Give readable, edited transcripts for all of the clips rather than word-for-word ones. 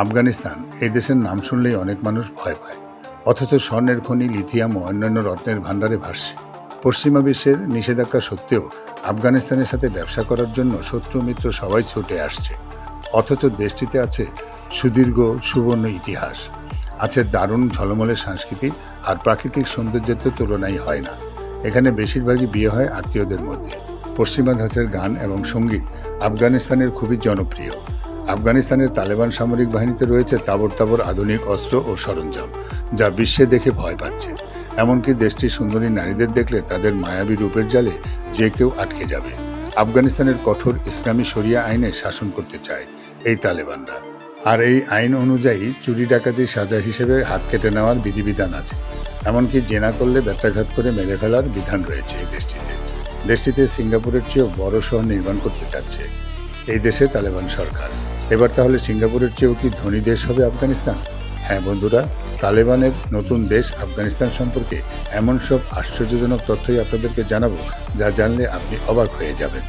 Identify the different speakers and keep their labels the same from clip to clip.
Speaker 1: আফগানিস্তান এই দেশের নাম শুনলেই অনেক মানুষ ভয় পায়, অথচ স্বর্ণের খনি, লিথিয়াম ও অন্যান্য রত্নের ভাণ্ডারে ভাসছে। পশ্চিমা বিশ্বের নিষেধাজ্ঞা সত্ত্বেও আফগানিস্তানের সাথে ব্যবসা করার জন্য শত্রু মিত্র সবাই ছুটে আসছে। অথচ দেশটিতে আছে সুদীর্ঘ সুবর্ণ ইতিহাস, আছে দারুণ ঝলমলে সংস্কৃতি, আর প্রাকৃতিক সৌন্দর্যের তো তুলনাই হয় না। এখানে বেশিরভাগই বিয়ে হয় আত্মীয়দের মধ্যে। পশ্চিমা ধাঁচের গান এবং সঙ্গীত আফগানিস্তানের খুবই জনপ্রিয়। আফগানিস্তানের তালেবান সামরিক বাহিনীতে রয়েছে তাবড় তাবড় আধুনিক অস্ত্র ও সরঞ্জাম, যা বিশ্বে দেখে ভয় পাচ্ছে। এমনকি দেশটির সুন্দরী নারীদের দেখলে তাদের মায়াবী রূপের জালে যে কেউ আটকে যাবে। আফগানিস্তানের কঠোর ইসলামী শরিয়া আইনে শাসন করতে চায় এই তালেবানরা। আর এই আইন অনুযায়ী চুরি ডাকাতির সাজা হিসেবে হাত কেটে নেওয়ার বিধিবিধান আছে। এমনকি জেনা করলে ব্যত্যাঘাত করে মেরে ফেলার বিধান রয়েছে এই দেশটিতে। দেশটিতে সিঙ্গাপুরের চেয়েও বড় শহর নির্মাণ করতে চাচ্ছে এই দেশে তালেবান সরকার। এবার তাহলে সিঙ্গাপুরের চেয়েও কি ধনী দেশ হবে আফগানিস্তান? হ্যাঁ বন্ধুরা, তালেবানের নতুন দেশ আফগানিস্তান সম্পর্কে এমন সব আশ্চর্যজনক তথ্যই আপনাদেরকে জানাবো, যা জানলে আপনি অবাক হয়ে যাবেন।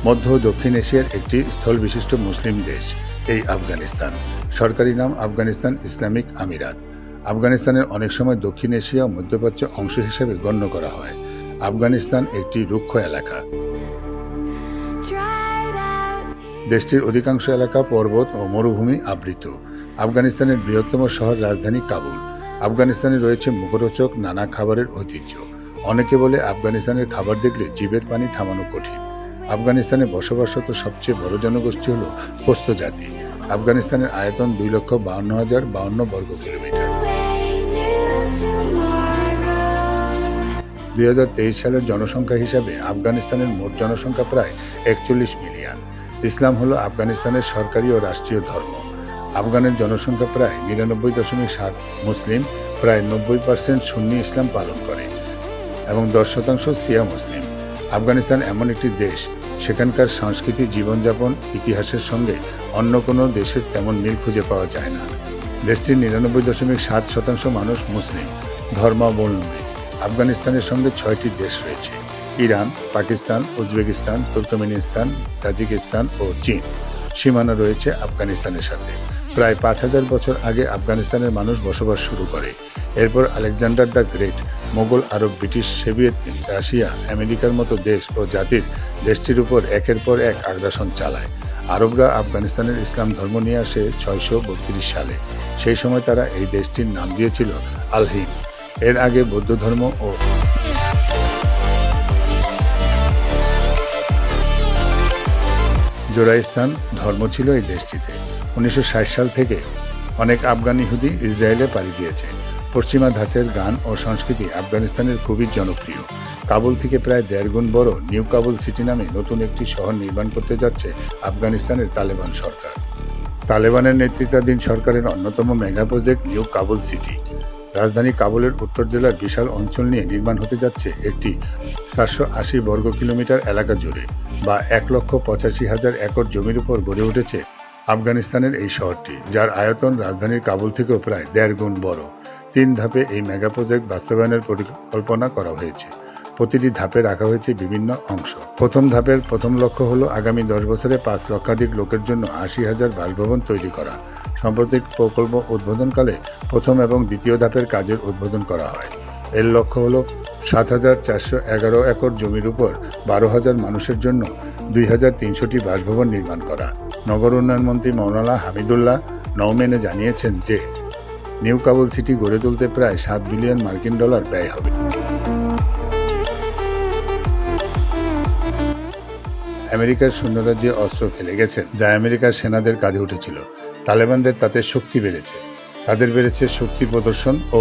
Speaker 1: মধ্য ও দক্ষিণ এশিয়ার একটি স্থল বিশিষ্ট মুসলিম দেশ এই আফগানিস্তান। সরকারি নাম আফগানিস্তান ইসলামিক আমিরাত। আফগানিস্তানের অনেক সময় দক্ষিণ এশিয়া ও মধ্যপ্রাচ্য অংশ হিসেবে গণ্য করা হয়। আফগানিস্তান একটি রুক্ষ এলাকা। দেশটির অধিকাংশ এলাকা পর্বত ও মরুভূমি আবৃত। আফগানিস্তানের বৃহত্তম শহর রাজধানী কাবুল। আফগানিস্তানে রয়েছে মুখরোচক নানা খাবারের ঐতিহ্য। অনেকে বলে আফগানিস্তানের খাবার দেখলে জিভের পানি থামানো কঠিন। আফগানিস্তানে বসবাসরত সবচেয়ে বড় জনগোষ্ঠী হল পশতো জাতি। আফগানিস্তানের আয়তন 2,52,052 বর্গ কিলোমিটার। 2023 সালের জনসংখ্যা হিসাবে আফগানিস্তানের মোট জনসংখ্যা প্রায় 41 মিলিয়ন। ইসলাম হল আফগানিস্তানের সরকারি ও রাষ্ট্রীয় ধর্ম। আফগানের জনসংখ্যা প্রায় 99.7 মুসলিম, প্রায় 90% সুন্নি ইসলাম পালন করে এবং 10% শিয়া মুসলিম। আফগানিস্তান এমন একটি দেশ, সেখানকার সংস্কৃতি, জীবনযাপন, ইতিহাসের সঙ্গে অন্য কোনো দেশের তেমন মিল খুঁজে পাওয়া যায় না। দেশটির 99.7% মানুষ মুসলিম ধর্মাবলম্বী। আফগানিস্তানের সঙ্গে 6টি দেশ রয়েছে: Iran, Pakistan, Uzbekistan, Turkmenistan, Tajikistan ও চীন। সীমানা রয়েছে আফগানিস্তানের সাথে। প্রায় 5,000 বছর আগে আফগানিস্তানের মানুষ বসবাস শুরু করে। এরপর Alexander the great, Mughal, Arab, British, Soviet, Russia, আমেরিকার মতো দেশ ও জাতির দেশটির উপর একের পর এক আগ্রাসন চালায়। আরবরা আফগানিস্তানের ইসলাম ধর্ম নিয়ে আসে 632 সালে। সেই সময় তারা এই দেশটির নাম দিয়েছিল আল হিন্দ। এর আগে বৌদ্ধ ধর্ম ও জোরাইস্তান ধর্ম ছিল এই দেশটিতে। 1960 সাল থেকে অনেক আফগান ইহুদি ইসরায়েলে পাড়ি দিয়েছে। পশ্চিমা ধাঁচের গান ও সংস্কৃতি আফগানিস্তানের খুবই জনপ্রিয়। কাবুল থেকে প্রায় 1.5 গুণ বড় নিউ কাবুল সিটি নামে নতুন একটি শহর নির্মাণ করতে যাচ্ছে আফগানিস্তানের তালেবান সরকার। তালেবানের নেতৃত্বাধীন সরকারের অন্যতম mega project new Kabul city. রাজধানী কাবুলের উত্তর জেলার বিশাল অঞ্চল নিয়ে নির্মাণ হতে যাচ্ছে একটি 780 বর্গ কিলোমিটার এলাকা জুড়ে, বা 1,85,000 একর জমির উপর গড়ে উঠেছে আফগানিস্তানের এই শহরটি, যার আয়তন রাজধানীর কাবুল থেকেও প্রায় 1.5 গুণ বড়। 3 ধাপে এই মেগা প্রজেক্ট বাস্তবায়নের পরিকল্পনা করা হয়েছে। প্রতিটি ধাপে রাখা হয়েছে বিভিন্ন অংশ। প্রথম ধাপের প্রথম লক্ষ্য হল আগামী 10 বছরে 5 লক্ষাধিক লোকের জন্য 80,000 বাসভবন তৈরি করা। সাম্প্রতিক প্রকল্প উদ্বোধনকালে প্রথম এবং দ্বিতীয় ধাপের কাজের উদ্বোধন করা হয়। এর লক্ষ্য হল 7,411 একর জমির উপর 12,000 মানুষের জন্য 2,300টি বাসভবন নির্মাণ করা। নগর উন্নয়ন মন্ত্রী মাওলানা হামিদুল্লাহ নওমেনে জানিয়েছেন যে নিউ কাবুল সিটি গড়ে তুলতে প্রায় $7 বিলিয়ন ব্যয় হবে। আমেরিকার সৈন্যরা অস্ত্র ফেলে গেছেন, যা আমেরিকার সেনাদের কাঁধে উঠেছিল। তালেবানদের তাতে শক্তি বেড়েছে। তাদের বেড়েছে শক্তি প্রদর্শন ও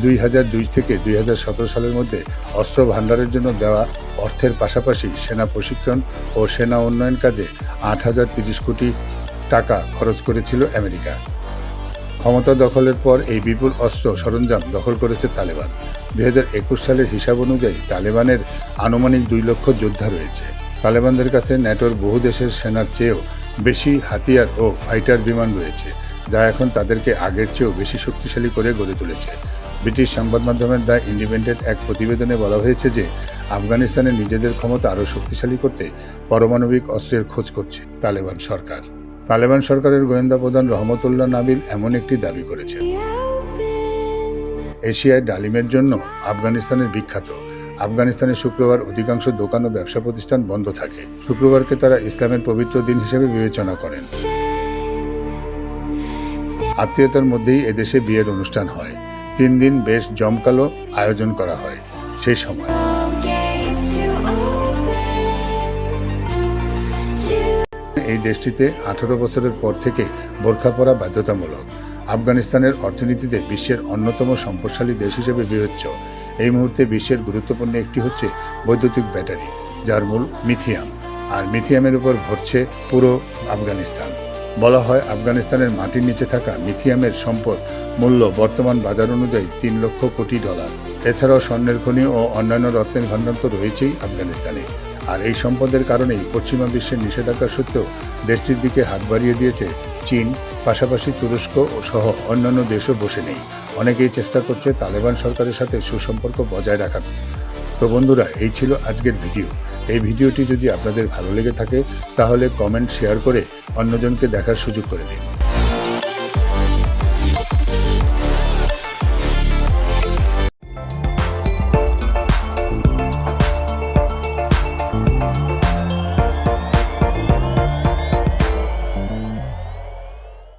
Speaker 1: 2002 থেকে 2017 সালের মধ্যে অস্ত্র ভাণ্ডারের জন্য দেওয়া অর্থের পাশাপাশি সেনা প্রশিক্ষণ ও সেনা উন্নয়ন কাজে 8,030 কোটি টাকা খরচ করেছিল আমেরিকা। ক্ষমতা দখলের পর এই বিপুল অস্ত্র সরঞ্জাম দখল করেছে তালেবান। 2021 সালের হিসাব অনুযায়ী তালেবানের আনুমানিক 2 লক্ষ যোদ্ধা রয়েছে। তালেবানদের কাছে ন্যাটোর বহু দেশের সেনার চেয়েও বেশি হাতিয়ার ও ফাইটার বিমান রয়েছে, যা এখন তাদেরকে আগের চেয়েও বেশি শক্তিশালী করে গড়ে তুলেছে। ব্রিটিশ সংবাদ মাধ্যমের দ্য ইন্ডিপেন্ডেন্ট এক প্রতিবেদনে বলা হয়েছে যে আফগানিস্তানে নিজেদের ক্ষমতা আরও শক্তিশালী করতে পারমাণবিক অস্ত্রের খোঁজ করছে তালেবান সরকার। তালেবান সরকারের গোয়েন্দা প্রধান রহমতুল্লাহ নাবিল এমন একটি দাবি করেছেন। এশিয়ায় ডালিমের জন্য আফগানিস্তানের বিখ্যাত। আফগানিস্তানে শুক্রবার অধিকাংশ দোকান ও ব্যবসা প্রতিষ্ঠান বন্ধ থাকে। শুক্রবারকে তারা ইসলামের পবিত্র দিন হিসেবে বিবেচনা করেন। আত্মীয়তার মধ্যেই এদেশে বিয়ের অনুষ্ঠান হয়। 3 দিন বেশ জমকালো আয়োজন করা হয়। সেই সময় এই দেশটিতে 18 বছরের পর থেকে বোরখা পরা বাধ্যতামূলক। আফগানিস্তানের অর্থনীতিতে বিশ্বের অন্যতম সম্পদশালী দেশ হিসেবে বিবেচ্য। এই মুহূর্তে বিশ্বের গুরুত্বপূর্ণ একটি হচ্ছে বৈদ্যুতিক ব্যাটারি, যার মূল লিথিয়াম, আর লিথিয়ামের উপর ভরছে পুরো আফগানিস্তান। বলা হয় আফগানিস্তানের মাটির নিচে থাকা লিথিয়ামের সম্পদ মূল্য বর্তমান বাজার অনুযায়ী $3 লক্ষ কোটি। এছাড়াও স্বর্ণের খনি ও অন্যান্য রত্নের ভান্ডার তো রয়েছেই আফগানিস্তানে। আর এই সম্পদের কারণেই পশ্চিমা বিশ্বের নিষেধাজ্ঞা সত্ত্বেও দেশটির দিকে হাত বাড়িয়ে দিয়েছে চীন, পাশাপাশি তুরস্ক সহ অন্যান্য দেশও বসে নেই। অনেকেই চেষ্টা করছে তালেবান সরকারের সাথে সুসম্পর্ক বজায় রাখার। তো বন্ধুরা, এই ছিল আজকের ভিডিও। এই ভিডিওটি যদি আপনাদের ভালো লেগে থাকে তাহলে কমেন্ট, শেয়ার করে অন্যজনকে দেখার সুযোগ করে দিন।